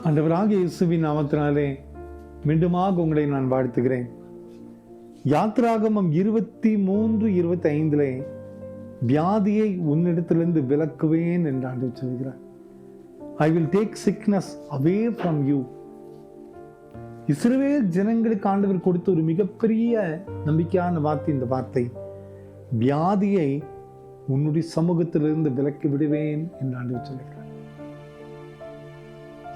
ஆண்டவராகிய இயேசுவின் நாமத்தினாலே மீண்டுமாக உங்களை நான் வாழ்த்துகிறேன். யாத்திராகமம் 23:25 வியாதியை உன்னிடத்திலிருந்து விலக்குவேன் என்று ஆண்டவர் சொல்கிறார். I will take sickness away from you. இஸ்ரவேல் ஜனங்களுக்கு ஆண்டவர் கொடுத்த ஒரு மிகப்பெரிய நம்பிக்கையான வார்த்தை இந்த வார்த்தை. வியாதியை உன்னுடைய சமூகத்திலிருந்து விலக்கி விடுவேன் என்று ஆண்டவர் சொல்கிறார்.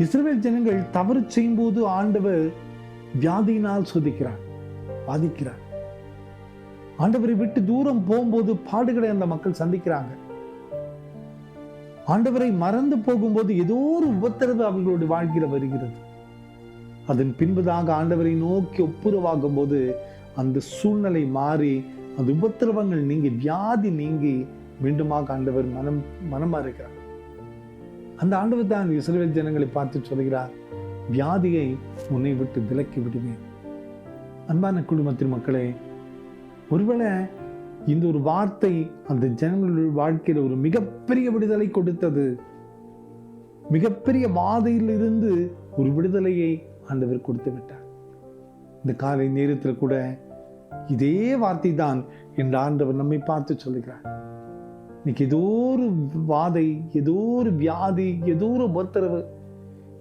இஸ்ரவேல் ஜனங்கள் தவறு செய்யும் போது ஆண்டவர் வியாதியினால் சோதிக்கிறார், பாதிக்கிறார். ஆண்டவரை விட்டு தூரம் போகும்போது பாடுகளை அந்த மக்கள் சந்திக்கிறாங்க. ஆண்டவரை மறந்து போகும்போது ஏதோ ஒரு உபத்திரவு அவர்களுடைய வாழ்க்கையில வருகிறது. அதன் பின்புதாக ஆண்டவரை நோக்கி ஒப்புரவாகும் போது அந்த சூழ்நிலை மாறி அந்த உபத்திரவங்கள் நீங்கி வியாதி நீங்கி மீண்டுமாக ஆண்டவர் மனமா இருக்கிறார். அந்த ஆண்டவர் தான் இஸ்ரவேல் ஜனங்களை பார்த்து சொல்கிறார், வியாதியை உன்னை விட்டு விலக்கி விடுவேன். அன்பான குடும்பத்தின் மக்களே, ஒருவேளை இந்த ஒரு வார்த்தை அந்த ஜனங்களுடைய வாழ்க்கையில ஒரு மிகப்பெரிய விடுதலை கொடுத்தது. மிகப்பெரிய வாதையில் இருந்து ஒரு விடுதலையை ஆண்டவர் கொடுத்து விட்டார். இந்த காலை நேரத்தில் கூட இதே வார்த்தை தான் என்ற ஆண்டவர் நம்மை பார்த்து சொல்லுகிறார். இன்னைக்கு ஏதோ ஒரு வாதை, ஏதோ ஒரு வியாதி, ஏதோ ஒரு உபத்திரவு,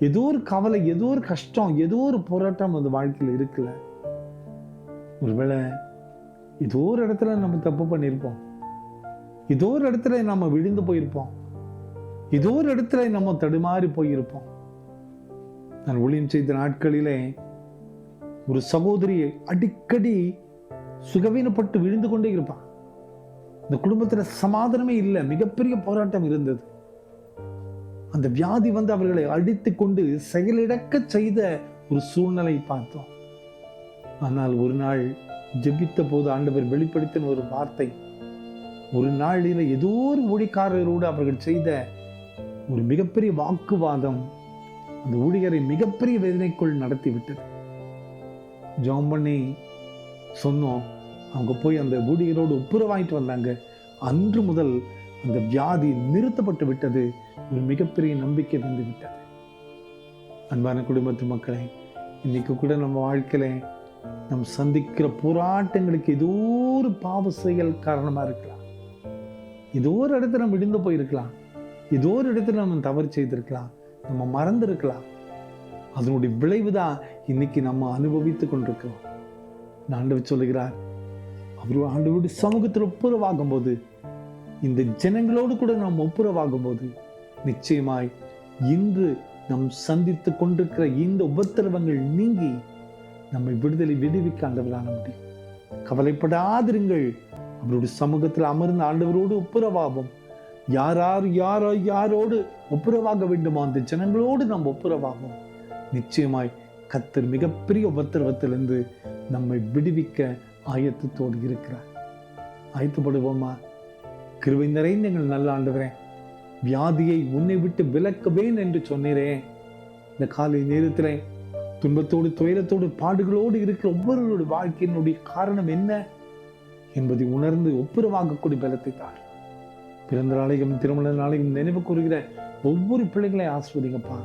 ஏதோ ஒரு கவலை, ஏதோ ஒரு கஷ்டம், ஏதோ ஒரு போராட்டம் அந்த வாழ்க்கையில் இருக்குல்ல. ஒருவேளை ஏதோ ஒரு இடத்துல நம்ம தப்பு பண்ணியிருப்போம், ஏதோ ஒரு இடத்துல நம்ம விழுந்து போயிருப்போம், ஏதோ ஒரு இடத்துல நம்ம தடுமாறி போயிருப்போம். நான் ஊழியம் செய்த நாட்களிலே ஒரு சகோதரியை அடிக்கடி சுகவீனப்பட்டு விழுந்து கொண்டே இருப்பான். இந்த குடும்பத்துல சமாதானமே இல்லை, மிகப்பெரிய போராட்டம் இருந்தது. அந்த வியாதி வந்து அவர்களை அடித்து கொண்டு செயலிழக்க செய்த ஒரு சூழ்நிலை பார்த்தோம். ஆனால் ஒரு நாள் ஜெபித்த போது ஆண்டவர் வெளிப்படுத்தின ஒரு வார்த்தை, ஒரு நாளில ஏதோ ஒரு ஊழியக்காரரோடு அவர்கள் செய்த ஒரு மிகப்பெரிய வாக்குவாதம் அந்த ஊழியரை மிகப்பெரிய வேதனைக்குள் நடத்தி விட்டது. ஜெபம் பண்ணி சொன்னோம், அவங்க போய் அந்த ஊழியரோடு ஒப்புரவாயிட்டு வந்தாங்க. அன்று முதல் அந்த வியாதி நிறுத்தப்பட்டு விட்டது. ஒரு மிகப்பெரிய நம்பிக்கை வந்து விட்டது. அன்பான குடும்பத்து மக்களே, இன்னைக்கு கூட நம்ம வாழ்க்கையில நம்ம சந்திக்கிற போராட்டங்களுக்கு ஏதோ ஒரு பாவ செயல் காரணமா இருக்கலாம். ஏதோ ஒரு இடத்துல நம்ம விழுந்து போயிருக்கலாம், ஏதோ ஒரு இடத்துல நம்ம தவறு செய்திருக்கலாம், நம்ம மறந்திருக்கலாம். அதனுடைய விளைவுதான் இன்னைக்கு நம்ம அனுபவித்துக் கொண்டிருக்கிறோம். ஆண்டவர் சொல்லுகிறார், அவர் ஆண்டவருடைய சமூகத்தில் ஒப்புரவாகும் போது, இந்த ஜனங்களோடு கூட நாம் ஒப்புரவாகும் போது நிச்சயமாய் இன்று நாம் சந்தித்துக் கொண்டிருக்கிற இந்த உபத்திரவங்கள் நீங்கி நம்மை விடுவிக்க ஆண்டவரான முடியும். கவலைப்படாதிருங்கள், அவருடைய சமூகத்தில் அமர்ந்த ஆண்டவரோடு ஒப்புரவாகும். யாரோடு ஒப்புரவாக வேண்டுமோ அந்த ஜனங்களோடு நாம் ஒப்புரவாகும். நிச்சயமாய் கர்த்தர் மிகப்பெரிய உபத்திரவத்திலிருந்து நம்மை விடுவிக்க ஆயத்தத்தோடு இருக்கிறார். ஆயத்தப்படுவோமா? கிருபை நிறைந்த எங்கள் நல்ல ஆண்டவரே, வியாதியை உன்னை விட்டு விலக்குவேன் என்று சொன்னீரே. இந்த காலை நேரத்திலே துன்பத்தோடு துயரத்தோடு பாடுகளோடு இருக்கிற ஒவ்வொருவருடைய வாழ்க்கையினுடைய காரணம் என்ன என்பதை உணர்ந்து ஒப்புரவாகக்கூடிய பலத்தை தார். பிறந்த நாளையும் திருமண நாளையும் நினைவு கூறுகிற ஒவ்வொரு பிள்ளைகளை ஆஸ்வதிங்கப்பா.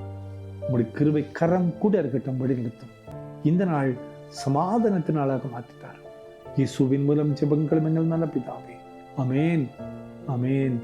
உங்களுடைய கிருபை கரம் கூட இருக்கட்டும், வழிநடத்தும். இந்த நாள் சமாதானத்தின் நாளாக மாற்றித்தார். இயேசுவின் மூலம் ஜெபங்களும் எங்கள் நல்ல பிதாவே. ஆமென், ஆமென்.